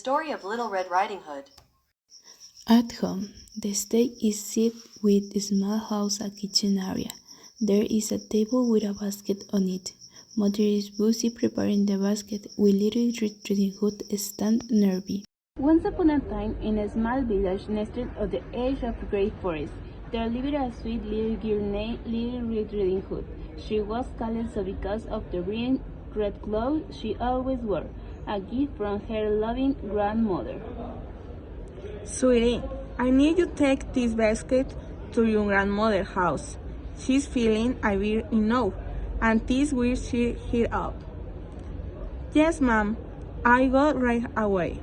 story of Little Red Riding Hood. At home, the stage is set with a small house and kitchen area. There is a table with a basket on it. Mother is busy preparing the basket while Little Red Riding Hood stands nearby. Once upon a time, in a small village nestled at the edge of a great forest, there lived a sweet little girl named Little Red Riding Hood. She was called so because of the brilliant red clothes she always wore, a gift from her loving grandmother. Sweetie, I need you to take this basket to your grandmother's house. She's feeling a bit enough, and this will cheer her up. Yes, ma'am, I go right away.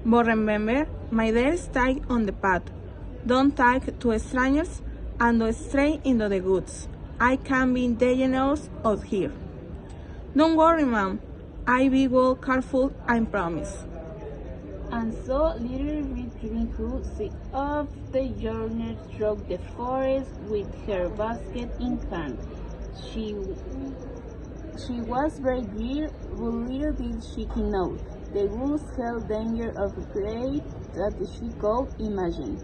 But remember, my dear stay on the path. Don't talk to strangers and don't stray into the woods. I can be dangerous out here. Don't worry, ma'am. I will be careful, I promise. And so Little Red Riding Hood set off the journey through the forest with her basket in hand. She was very dear, but little did she know the woods held danger of great that she could imagine.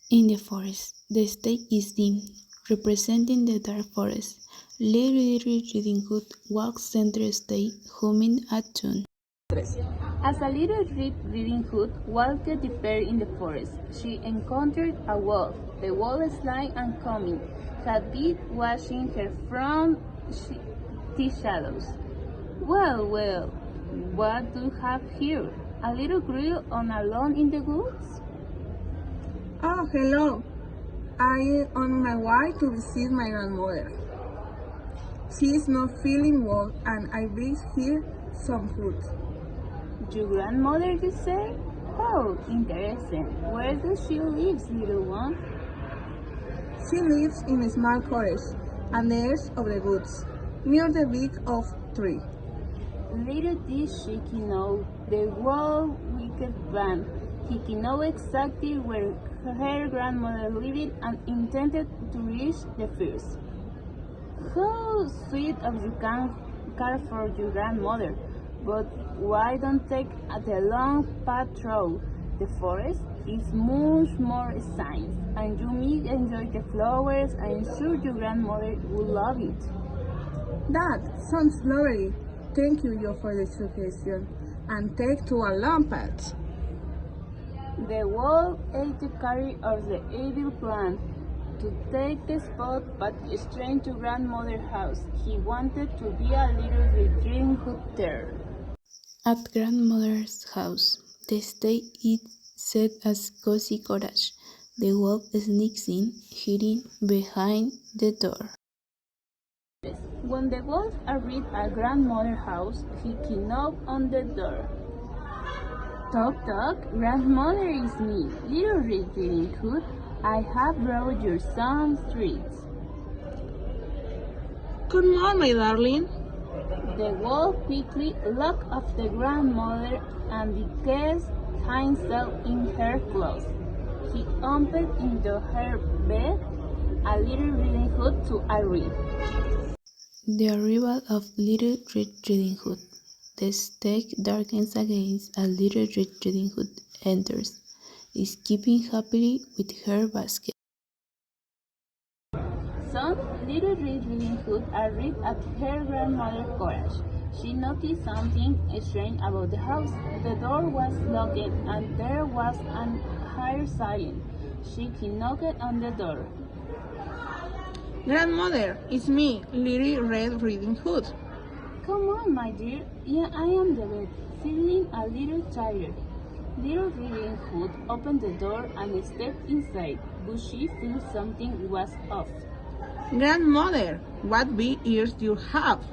In the forest, the stage is dim, representing the dark forest. Little Red Riding Hood walks center stage, humming a tune. As a Little Red Riding Hood walked deeper in the forest, she encountered a wolf. The wolf, sly and cunning, had been watching her from the shadows. Well, what do you have here? A little girl on alone in the woods? Oh, hello. I am on my way to visit my grandmother. She is not feeling well, and I bring her some food. Your grandmother, you say? Oh, interesting. Where does she live, little one? She lives in a small cottage at the edge of the woods, near the big oak tree. Little did she know the world wicked plan. He know exactly where her grandmother lived and intended to reach the first. How sweet of you can care for your grandmother, but why don't take the long path through the forest? It's much more science, and you may enjoy the flowers. I'm sure your grandmother will love it. That sounds lovely. Thank you for the suggestion, and take to a long path. The wolf ate the carry of the evil plan to take the spot, but strayed to grandmother's house. He wanted to be a Little Red Riding Hood there. At grandmother's house, the stage is set as cozy cottage. The wolf sneaks in, hiding behind the door. When the wolf arrived at grandmother's house, he knocked on the door. Tock, tock, grandmother, is me, Little Red Riding Hood. I have brought you some treats. Good morning, my darling. The wolf quickly locked off the grandmother and disguised himself in her clothes. He opened into her bed, a Little Riding Hood to arrive. The arrival of Little Red Riding Hood. The stage darkens against as Little Red Riding Hood enters, skipping happily with her basket. Soon, Little Red Riding Hood arrived at her grandmother's cottage. She noticed something strange about the house. The door was locked and there was an air silent. She knocked on the door. Grandmother, it's me, Little Red Riding Hood. Come on, my dear. Yeah, I am the bed, feeling a little tired. Little Riding Hood opened the door and stepped inside, but she felt something was off. Grandmother, what big ears you have?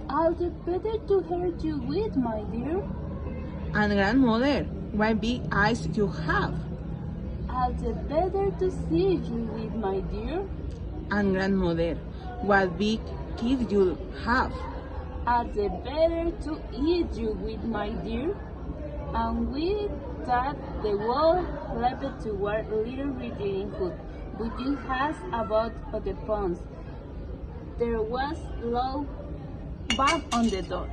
All the better to hear you with, my dear. And grandmother, what big eyes you have? All the better to see you with, my dear. And grandmother, what big teeth you have? All the better to eat you with, my dear. And with that, the wolf leaped toward Little Red Riding Hood, but it has about the ponds. There was low bang on the door.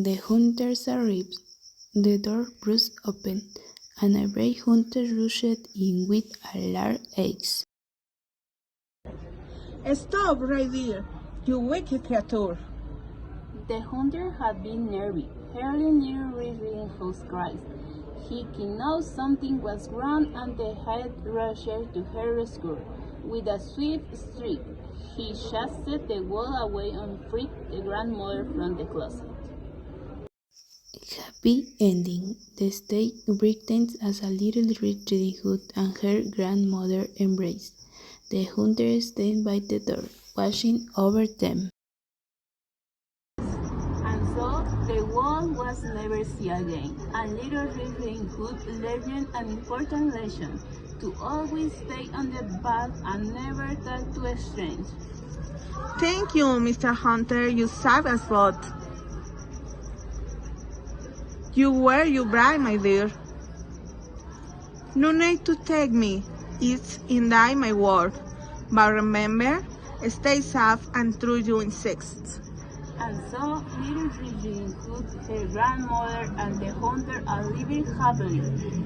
the hunters arrived. The door burst open, and a brave hunter rushed in with a large axe. Stop right there, you wicked creature! The hunter had been nervy, hearing little Riding Hood's cries. He knew something was wrong and the head rushed to her rescue. With a swift streak, he chased the wall away and freed the grandmother from the closet. Happy ending. The stage brightens as a little Red Riding Hood and her grandmother embrace. The hunter stands by the door, watching over them. And so the wall was never seen again, and little Red Riding Hood learned an important lesson: to always stay on the path and never talk to strangers. Thank you, Mr. Hunter, you saved us both. You were your bride, my dear. No need to take me, it's in thy my word. But remember, stay safe and true you insist. And so little Riding Hood, her grandmother, and the hunter are living happily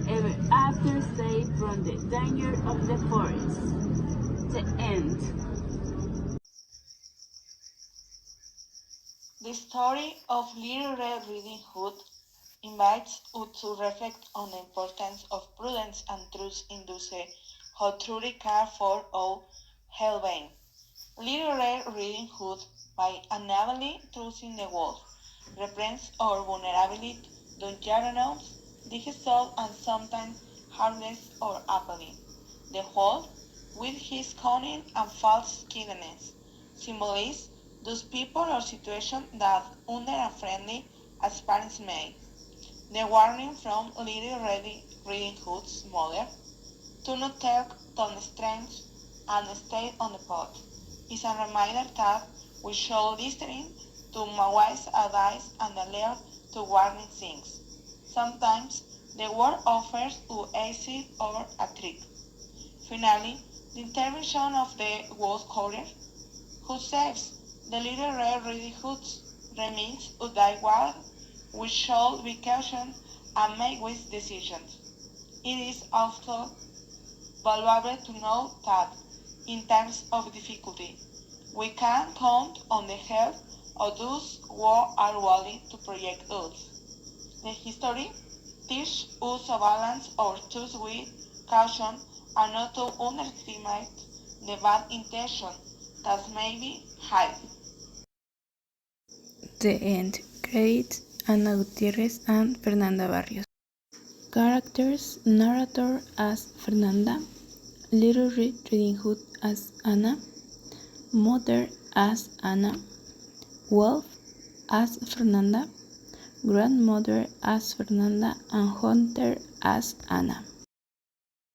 ever after, safe from the danger of the forest. The end. The story of Little Red Riding Hood invites us to reflect on the importance of prudence and trust in those who truly care for our well-being. Little Red Riding Hood, by unnameably trusting the wolf, represents our vulnerability to Jarano's, digital and sometimes harmless or apathy. The wolf, with his cunning and false kindness, symbolizes those people or situations that, under a friendly as parents may. The warning from Little Riding Hood's mother, "Do not take on strength and stay on the path," is a reminder that we should listen to wise advice and alert to warning things. Sometimes the world offers us exit or a trick. Finally, the intervention of the wolf courier, who saves the Little Red Riding Hood, remains that while we should be cautious and make wise decisions, it is also valuable to know that, in times of difficulty, we can count on the help of those who are willing to protect us. The history teaches us to balance our choices with caution and not to underestimate the bad intention that may be hidden. The end. Credits Ana Gutierrez and Fernanda Barrios. Characters: narrator as Fernanda, Little Red Riding Hood as Anna, Mother as Anna, Wolf as Fernanda, Grandmother as Fernanda, and Hunter as Anna.